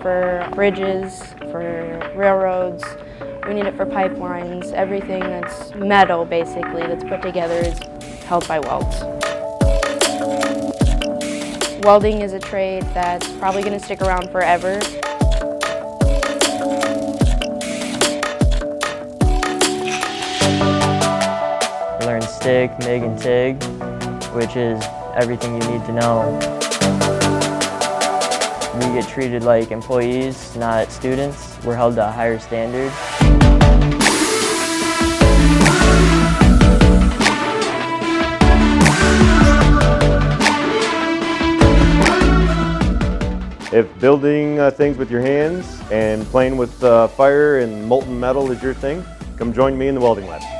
for bridges, for railroads. We need it for pipelines. Everything that's metal, basically, that's put together is held by welds. Welding is a trade that's probably going to stick around forever. Learn stick, MIG, and TIG, which is everything you need to know. We get treated like employees, not students. We're held to a higher standard. If building things with your hands and playing with fire and molten metal is your thing, come join me in the welding lab.